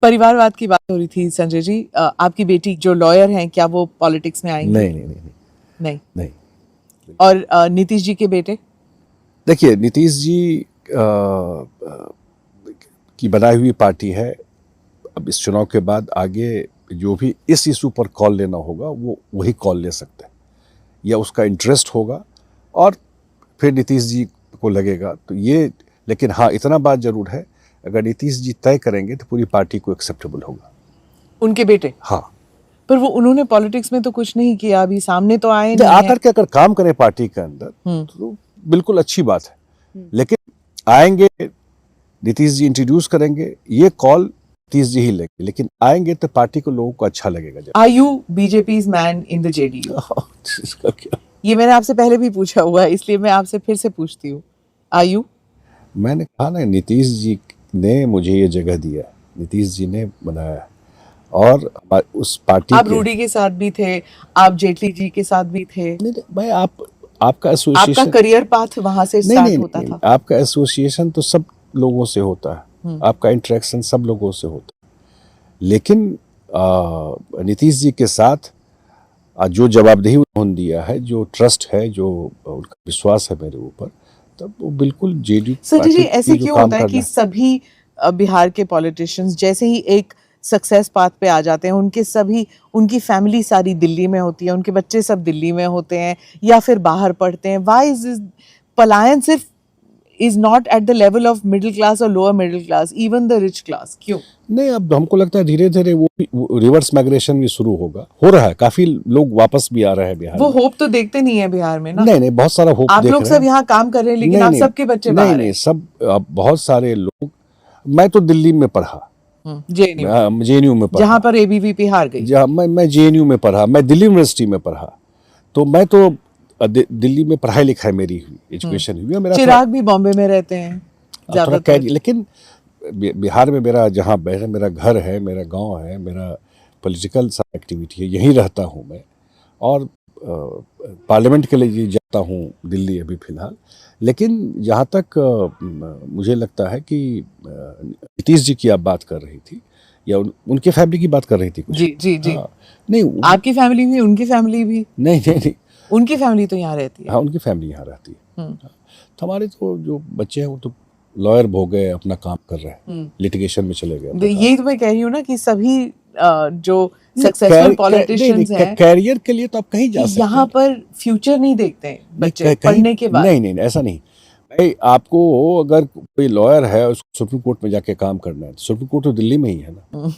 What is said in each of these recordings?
परिवारवाद की बात हो रही थी संजय जी, आपकी बेटी जो लॉयर हैं, क्या वो पॉलिटिक्स में आएंगी? नहीं नहीं नहीं नहीं नहीं। नहीं। और नीतीश जी के बेटे? देखिए, नीतीश जी की बनाई हुई पार्टी है। अब इस चुनाव के बाद आगे जो भी इस इशू पर कॉल लेना होगा वो वही कॉल ले सकते हैं, या उसका इंटरेस्ट होगा और फिर नीतीश जी को लगेगा तो ये। लेकिन हाँ, इतना बात जरूर है, अगर नीतीश जी तय करेंगे तो पूरी पार्टी को एक्सेप्टेबल होगा। उनके बेटे? हाँ। पर वो उन्होंने पॉलिटिक्स में तो कुछ नहीं किया, अभी सामने तो आए नहीं आकर के अगर काम करें पार्टी के अंदर तो बिल्कुल अच्छी बात है। लेकिन आएंगे, नीतीश जी इंट्रोड्यूस करेंगे, ये कॉल नीतीश जी ही लेंगे, लेकिन आएंगे तो पार्टी को लोगों को अच्छा लगेगा। Are you BJP's man in the JDU? इसका क्या? ये मैंने आपसे पहले भी पूछा हुआ है, इसलिए मैं आपसे फिर से पूछती हूँ, आर यू? मैंने कहा ना, नीतीश जी ने मुझे ये जगह दिया, नीतीश जी ने बनाया, और उस पार्टी आप रूडी के साथ भी थे, आप जेटली जी के साथ भी थे। नहीं भाई, आपका एसोसिएशन, आपका करियर पाथ वहां से स्टार्ट होता था। आपका एसोसिएशन तो सब लोगों से होता है, आपका इंटरेक्शन सब लोगों से होता है। लेकिन नीतीश जी के साथ जो जवाबदेही उन्होंने दिया है, जो ट्रस्ट है, जो उनका विश्वास है मेरे ऊपर, तब वो बिल्कुल जेडीयू। संजय जी, ऐसे क्यों होता है कि सभी बिहार के पॉलिटिशियंस जैसे ही एक सक्सेस पाथ पे आ जाते हैं, उनकी फैमिली सारी दिल्ली में होती है, उनके बच्चे सब दिल्ली में होते हैं या फिर बाहर पढ़ते हैं? व्हाई इज पलायन सिर्फ is not at the level of middle class और lower middle class, even the rich class? क्यों नहीं? अब हमको लगता है धीरे धीरे वो रिवर्स माइग्रेशन भी शुरू होगा, हो रहा है, काफी लोग वापस भी आ रहे हैं बिहार। वो होप तो देखते नहीं है बिहार में ना? नहीं, बहुत सारा होप आप लोग सब यहाँ काम कर रहे हैं, लेकिन आप सबके बच्चे बाहर हैं। सब बहुत सारे लोग। मैं तो दिल्ली में पढ़ा, जेएनयू में पढ़ा, जहाँ पर एबीवीपी हार गई। जहाँ मैं जेएनयू में पढ़ा, मैं दिल्ली यूनिवर्सिटी में पढ़ा, तो मैं तो दिल्ली में पढ़ाई लिखाई मेरी हुई, एजुकेशन हुई। मेरा चिराग भी बॉम्बे में रहते हैं ज्यादातर। लेकिन बिहार में मेरा जहाँ मेरा घर है, मेरा गांव है, मेरा पॉलिटिकल एक्टिविटी है, यहीं रहता हूँ मैं, और पार्लियामेंट के लिए जाता हूँ दिल्ली अभी फिलहाल। लेकिन जहाँ तक मुझे लगता है कि नीतीश जी की आप बात कर रही थी, या उनके फैमिली की बात कर रही थी कुछ? जी जी जी। हाँ, नहीं, आपकी फैमिली भी, उनकी फैमिली भी? नहीं, उनकी फैमिली तो यहाँ रहती है। हाँ, उनकी फैमिली यहाँ रहती है। तो हमारे तो जो बच्चे हैं वो तो लॉयर हो गए, अपना काम कर रहे हैं, लिटिगेशन में चले गए। यही तो मैं कह रही हूँ ना कि सभी जो सक्सेसफुल पॉलिटिशियंस हैं, कैरियर के लिए तो आप कहीं जा सकते हैं, यहाँ पर फ्यूचर नहीं देखते हैं बच्चे पढ़ने के बाद। नहीं, ऐसा नहीं भाई। आपको अगर कोई लॉयर है, उसको सुप्रीम कोर्ट में जाके काम करना है, सुप्रीम कोर्ट तो दिल्ली में ही है ना,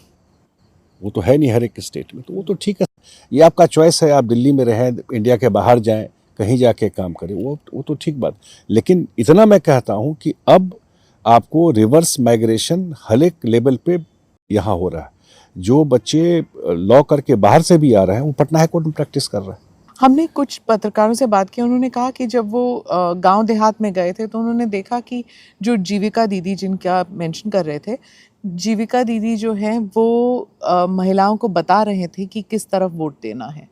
वो तो है नहीं हर एक स्टेट में, तो वो तो ठीक है, ये आपका चॉइस है। आप दिल्ली में रहें, इंडिया के बाहर जाएं, कहीं जाके काम करें, वो तो ठीक बात। लेकिन इतना मैं कहता हूं कि अब आपको रिवर्स माइग्रेशन हर एक लेवल पे यहाँ हो रहा है। जो बच्चे लॉ करके बाहर से भी आ रहे हैं, वो पटना हाई कोर्ट में प्रैक्टिस कर रहे हैं। हमने कुछ पत्रकारों से बात की, उन्होंने कहा कि जब वो गांव देहात में गए थे तो उन्होंने देखा कि जो जीविका दीदी, जिनका मेंशन कर रहे थे, जीविका दीदी जो हैं वो महिलाओं को बता रहे थे कि किस तरफ वोट देना है।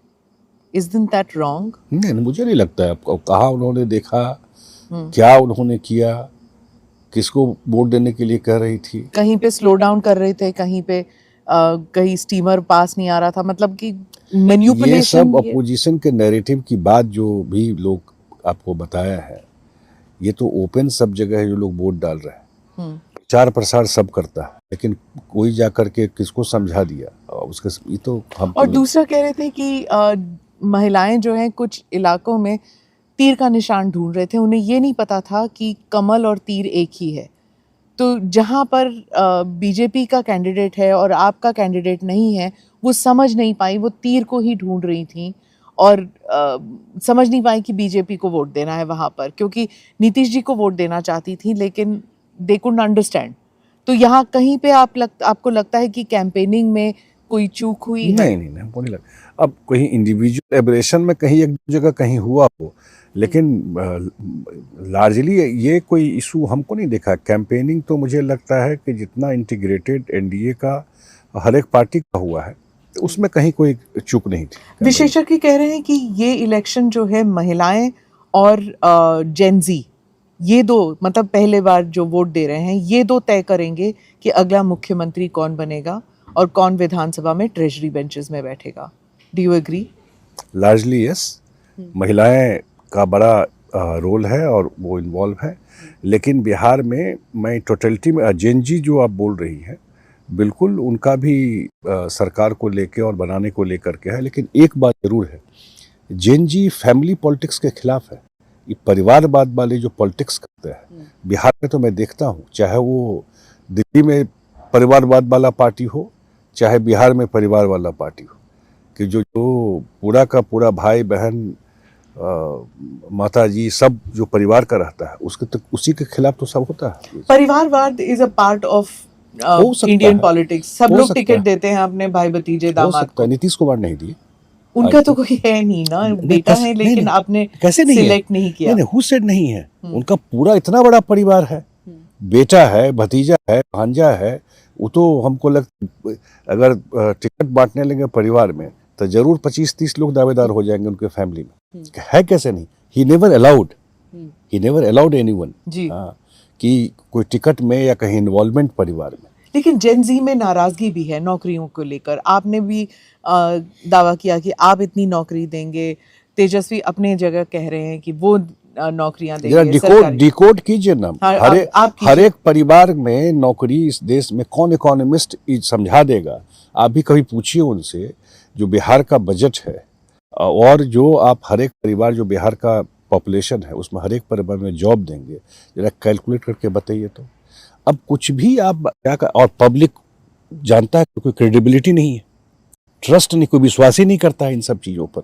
Isn't that wrong? नहीं, मुझे नहीं लगता है। आपको कहा उन्होंने देखा, क्या उन्होंने किया, किसको वोट देने के लिए कह रही थी? कहीं पे स्लो डाउन कर रहे थे, कहीं पे कहीं स्टीमर पास नहीं आ रहा था, मतलब कि मैनिपुलेशन। ये सब अपोजिशन के नैरेटिव की बात जो भी लोग आपको बताया है, ये तो ओपन सब जगह है, जो लोग वोट डाल रहे हैं, प्रचार प्रसार सब करता है, लेकिन कोई जाकर के किसको समझा दिया उसके, ये तो हम। और दूसरा कह रहे थे कि महिलाएं जो हैं कुछ इलाकों में तीर का निशान ढूंढ रहे थे, उन्हें ये नहीं पता था कि कमल और तीर एक ही है। तो जहाँ पर बीजेपी का कैंडिडेट है और आपका कैंडिडेट नहीं है, वो समझ नहीं पाई, वो तीर को ही ढूंढ रही थी और समझ नहीं पाई कि बीजेपी को वोट देना है वहाँ पर, क्योंकि नीतीश जी को वोट देना चाहती थी, लेकिन दे कुडंट अंडरस्टैंड। तो यहाँ कहीं पे आपको लगता है कि कैंपेनिंग में कोई चूक हुई है? नहीं, हमको नहीं लगता। अब कहीं इंडिविजुअल एब्रेशन में कहीं एक जगह कहीं हुआ हो, लेकिन लार्जली ये कोई इशू हमको नहीं देखा। कैंपेनिंग तो मुझे लगता है कि जितना इंटीग्रेटेड एनडीए का हर एक पार्टी का हुआ है, तो उसमें कहीं कोई चूक नहीं थी। विशेषज्ञ कह रहे हैं कि ये इलेक्शन जो है महिलाएं और जेनजी ये दो मतलब पहले बार जो वोट दे रहे हैं ये दो तय करेंगे कि अगला मुख्यमंत्री कौन बनेगा और कौन विधानसभा में ट्रेजरी बेंचेस में बैठेगा. Do you agree? Largely yes. महिलाएं का बड़ा रोल है और वो इन्वॉल्व है, लेकिन बिहार में मैं टोटलिटी में जेनजी जो आप बोल रही हैं बिल्कुल उनका भी सरकार को लेके और बनाने को लेकर के है, लेकिन एक बात जरूर है, जेनजी फैमिली पॉलिटिक्स के खिलाफ है. ये परिवारवाद वाले जो पॉलिटिक्स करते हैं बिहार में तो मैं देखता हूँ, चाहे वो दिल्ली में परिवारवाद वाला पार्टी हो चाहे बिहार में परिवार वाला पार्टी हो, कि जो पूरा का पूरा भाई बहन माता जी सब जो परिवार का रहता है उसके तो उसी के खिलाफ तो सब होता है. परिवारवाद is a part of Indian politics. सब लोग टिकट देते हैं अपने भाई भतीजे दामाद को. नीतीश कुमार नहीं दिए. उनका तो कोई है नहीं ना, बेटा है लेकिन आपने कैसे नहीं सिलेक्ट नहीं किया. नहीं, हु सेड नहीं है. उनका पूरा इतना बड़ा परिवार है, बेटा है, भतीजा है, भांजा है. वो तो हमको लगता अगर टिकट बांटने लगे परिवार में तो जरूर 25-30 लोग दावेदार हो जाएंगे उनके फैमिली में. है कैसे नहीं. ही नेवर अलाउड एनीवन कि कोई टिकट में या कहीं इन्वॉल्वमेंट परिवार में. लेकिन जेन जी में नाराजगी भी है नौकरियों को लेकर. आपने भी दावा किया कि आप इतनी नौकरी देंगे. तेजस्वी अपने जगह कह रहे हैं कि वो नौकरियां देंगे. डिकोड कीजिए ना. हर एक परिवार में नौकरी इस देश में कौन इकोनॉमिस्ट समझा देगा. आप भी कभी पूछिए उनसे. जो बिहार का बजट है और जो आप हर एक परिवार जो बिहार का पॉपुलेशन है उसमें हर एक परिवार में जॉब देंगे, जरा कैलकुलेट करके बताइए. तो अब कुछ भी आप क्या कर, और पब्लिक जानता है कि कोई क्रेडिबिलिटी नहीं है, ट्रस्ट नहीं, कोई विश्वास ही नहीं करता है इन सब चीज़ों पर.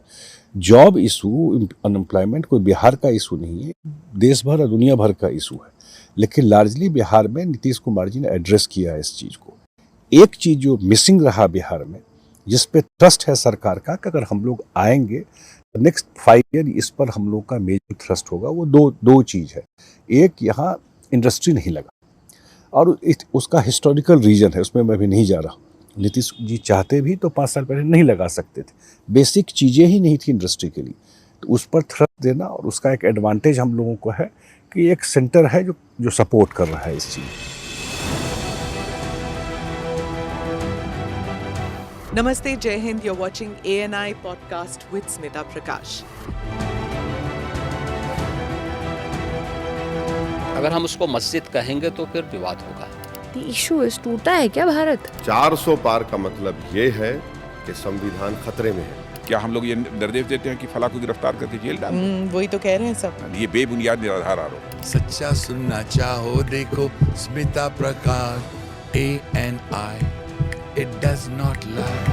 जॉब इशू, अनएम्प्लॉयमेंट कोई बिहार का इशू नहीं है, देश भर और दुनिया भर का इशू है. लेकिन लार्जली बिहार में नीतीश कुमार जी ने एड्रेस किया है इस चीज़ को. एक चीज़ जो मिसिंग रहा बिहार में, जिस पे ट्रस्ट है सरकार का कि अगर हम लोग आएंगे नेक्स्ट 5 ईयर इस पर हम लोग का मेजर ट्रस्ट होगा, वो दो चीज़ है. एक, यहाँ इंडस्ट्री नहीं लगा और उसका हिस्टोरिकल रीजन है, उसमें मैं भी नहीं जा रहा. नीतीश जी चाहते भी तो 5 साल पहले नहीं लगा सकते थे. बेसिक चीज़ें ही नहीं थी इंडस्ट्री के लिए. तो उस पर थ्रस्ट देना और उसका एक एडवांटेज हम लोगों को है कि एक सेंटर है जो सपोर्ट कर रहा है इस चीज़. नमस्ते, जय Hind. You're watching ANI podcast with Smita Prakash. अगर हम उसको मस्जिद कहेंगे तो फिर विवाद होगा. इशू टूटा है क्या भारत? 400 पार का मतलब ये है कि संविधान खतरे में है. क्या हम लोग ये निर्देश देते हैं कि फला को गिरफ्तार करके जेल डाल दें? वही तो कह रहे हैं सब. ये बेबुनियाद निराधार आरोप. सच्चा सुनना चाहो देखो स्मिता प्रकाश ANI. It does not lie.